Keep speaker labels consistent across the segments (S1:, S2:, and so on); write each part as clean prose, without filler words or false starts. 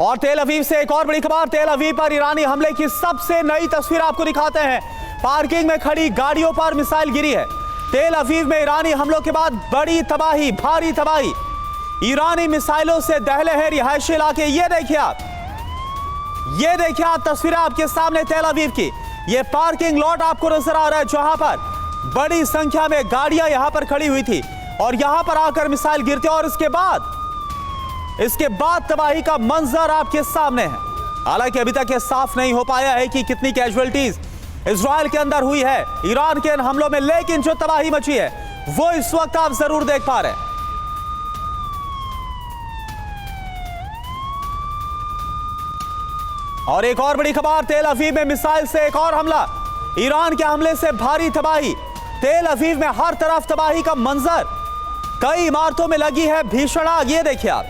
S1: और तेल अवीव से एक और बड़ी खबर। तेल अवीव पर ईरानी हमले की सबसे नई तस्वीर आपको दिखाते हैं। पार्किंग में खड़ी गाड़ियों पर मिसाइल गिरी है। तेल अवीव में ईरानी हमलों के बाद बड़ी तबाही, भारी तबाही। ईरानी मिसाइलों से दहले हैं रिहायशी इलाके। ये देखिए आप तस्वीरें आपके सामने तेल अवीव की। ये पार्किंग लॉट आपको नजर आ रहा है जहां पर बड़ी संख्या में गाड़ियां यहां पर खड़ी हुई थी और यहां पर आकर मिसाइल गिरते और इसके बाद तबाही का मंजर आपके सामने है। हालांकि अभी तक यह साफ नहीं हो पाया है कि कितनी कैजुअल्टीज इजराइल के अंदर हुई है ईरान के इन हमलों में, लेकिन जो तबाही मची है वो इस वक्त आप जरूर देख पा रहे हैं। और एक और बड़ी खबर, तेल अवीव में मिसाइल से एक और हमला। ईरान के हमले से भारी तबाही। तेल अवीव में हर तरफ तबाही का मंजर। कई इमारतों में लगी है भीषण आग। ये देखिए आप,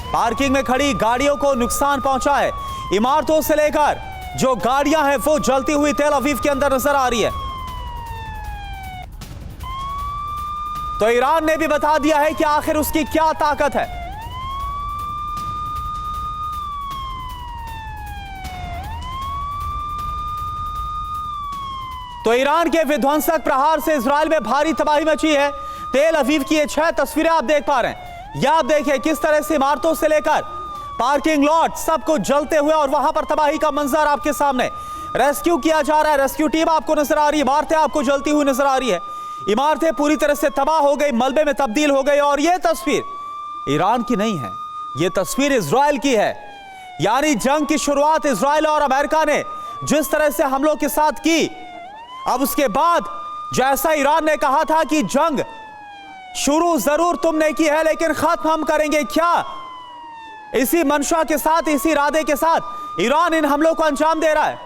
S1: पार्किंग में खड़ी गाड़ियों को नुकसान पहुंचा है। इमारतों से लेकर जो गाड़ियां हैं वो जलती हुई तेल अवीव के अंदर नजर आ रही है। तो ईरान ने भी बता दिया है कि आखिर उसकी क्या ताकत है। तो ईरान के विध्वंसक प्रहार से इजराइल में भारी तबाही मची है। तेल अवीव की ये 6 तस्वीरें आप देख पा रहे हैं। या आप देखिए किस तरह से इमारतों से लेकर पार्किंग लॉट सब कुछ जलते हुए और वहां पर तबाही का मंजर आपके सामने। रेस्क्यू किया जा रहा है, रेस्क्यू टीम आपको नजर आ रही है। इमारतें आपको जलती हुई नजर आ रही है। इमारतें पूरी तरह से तबाह हो गई, मलबे में तब्दील हो गई। और यह तस्वीर ईरान की नहीं है, यह तस्वीर इजराइल की है। यानी जंग की शुरुआत इजराइल और अमेरिका ने जिस तरह से हमलों के साथ की, अब उसके बाद जैसा ईरान ने कहा था कि जंग शुरू जरूर तुमने की है लेकिन खत्म हम करेंगे, क्या इसी मंशा के साथ, इसी इरादे के साथ ईरान इन हमलों को अंजाम दे रहा है।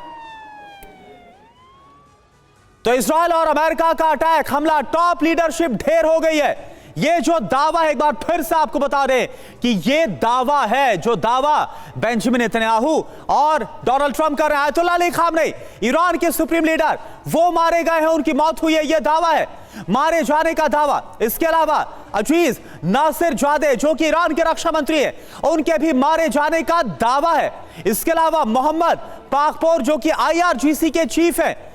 S1: तो इजराइल और अमेरिका का अटैक हमला, टॉप लीडरशिप ढेर हो गई है। ये जो दावा है, एक बार फिर से आपको बता दें कि ये दावा है जो दावा बेंजामिन नेतन्याहू और डोनाल्ड ट्रंप कर रहे हैं। आयतुल्लाह अली खामनेई, ईरान के सुप्रीम लीडर, वो मारे गए हैं, उनकी मौत हुई है, यह दावा है, मारे जाने का दावा। इसके अलावा अजीज नासिर जादे जो कि ईरान के रक्षा मंत्री है, उनके भी मारे जाने का दावा है। इसके अलावा मोहम्मद पाकपोर जो कि IRGC के चीफ है,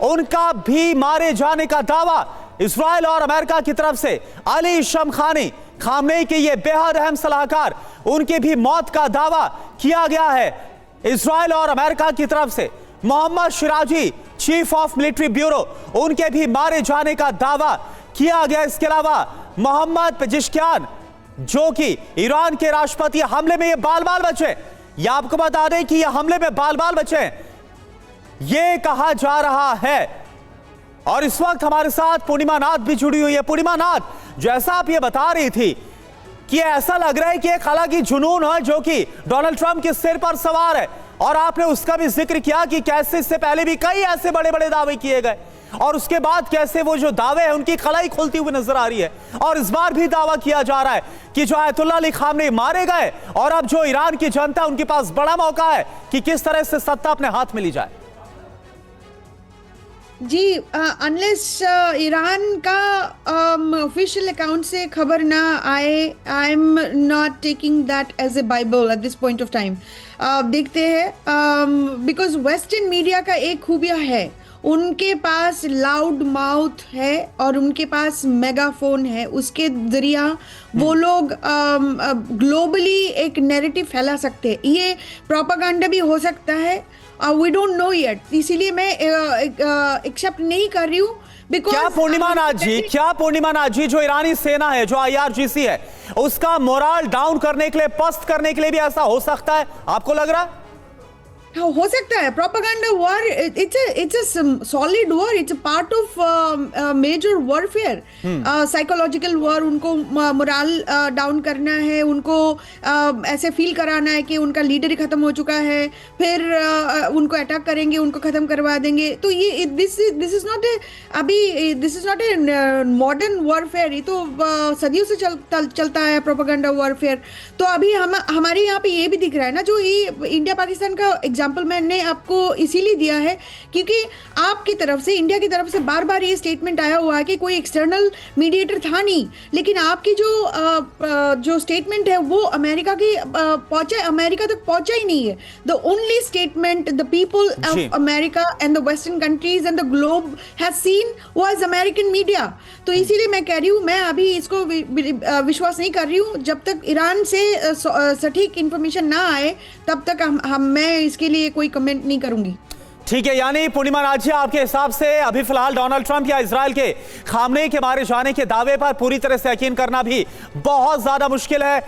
S1: उनका भी मारे जाने का दावा इजराइल और अमेरिका की तरफ से। अली शमखानी, खामनेई के ये बेहद अहम सलाहकार, उनकी भी मौत का दावा किया गया है इजराइल और अमेरिका की तरफ से। Mohammad Shirazi, chief of military bureau, उनके भी मारे जाने का दावा किया गया। इसके अलावा मोहम्मद पेजिशकियान जो कि ईरान के राष्ट्रपति, हमले में ये बाल बाल बचे। यह आपको बता दें कि यह हमले में बाल बाल बचे, ये कहा जा रहा है। और इस वक्त हमारे साथ पूर्णिमा नाथ भी जुड़ी हुई है। पूर्णिमा नाथ, जैसा आप ये बता रही थी कि ऐसा लग रहा है कि एक अलग ही जुनून है जो कि डोनाल्ड ट्रंप के सिर पर सवार है, और आपने उसका भी जिक्र किया कि कैसे इससे पहले भी कई ऐसे बड़े बड़े दावे किए गए और उसके बाद कैसे वो जो दावे हैं उनकी खलाई खुलती हुई नजर आ रही है। और इस बार भी दावा किया जा रहा है कि जो आयतुल्लाह अली खामनेई मारे गए और अब जो ईरान की जनता, उनके पास बड़ा मौका है कि किस तरह से सत्ता अपने हाथ में ली जाए।
S2: जी, अनलेस ईरान का ऑफिशियल अकाउंट से खबर ना आए, I am not taking that as a bible at this point of time. देखते हैं, बिकॉज वेस्टर्न मीडिया का एक खूबिया है, उनके पास लाउड माउथ है और उनके पास मेगाफोन है। उसके जरिया वो लोग ग्लोबली एक नैरेटिव फैला सकते हैं। ये प्रोपागेंडा भी हो सकता है, वी डोंट नो येट, इसीलिए मैं एक्सेप्ट नहीं कर रही हूँ।
S1: क्या पूर्णिमा नाथ जी, जो ईरानी सेना है, जो IRGC है, उसका मोरल डाउन करने के लिए, पस्त करने के लिए भी ऐसा हो सकता है, आपको लग रहा है?
S2: हो सकता है। Propaganda war, it's a solid war, it's a part of major warfare, psychological war. उनको मोरल डाउन करना है, उनको ऐसे फील कराना है कि उनका लीडर ही खत्म हो चुका है, फिर उनको अटैक करेंगे, उनको खत्म करवा देंगे। तो ये this is not a modern warfare, ये तो सदियों से चलता है प्रोपेगेंडा वॉरफेयर। तो अभी हमारे यहाँ पे ये भी दिख रहा है ना, जो ये इंडिया पाकिस्तान का एग्जांपल मैंने आपको इसीलिए दिया है क्योंकि आपकी तरफ से, इंडिया की तरफ से बार बार ये स्टेटमेंट आया हुआ है कि कोई एक्सटर्नल मीडिएटर था नहीं, लेकिन आपकी जो स्टेटमेंट है वो अमेरिका तक पहुंचा ही नहीं है। The only statement the people
S1: जी।
S2: Of America and the western countries and the globe has seen was American media. तो इसीलिए मैं कह रही हूँ, मैं अभी इसको विश्वास नहीं कर रही हूँ। जब तक ईरान से सटीक इंफॉर्मेशन ना आए तब तक मैं इसके लिए कोई कमेंट नहीं करूंगी।
S1: ठीक है, यानी पूर्णिमा राजिया, आपके हिसाब से अभी फिलहाल डोनाल्ड ट्रंप या इजराइल के खामनेई के मारे जाने के दावे पर पूरी तरह से यकीन करना भी बहुत ज्यादा मुश्किल है।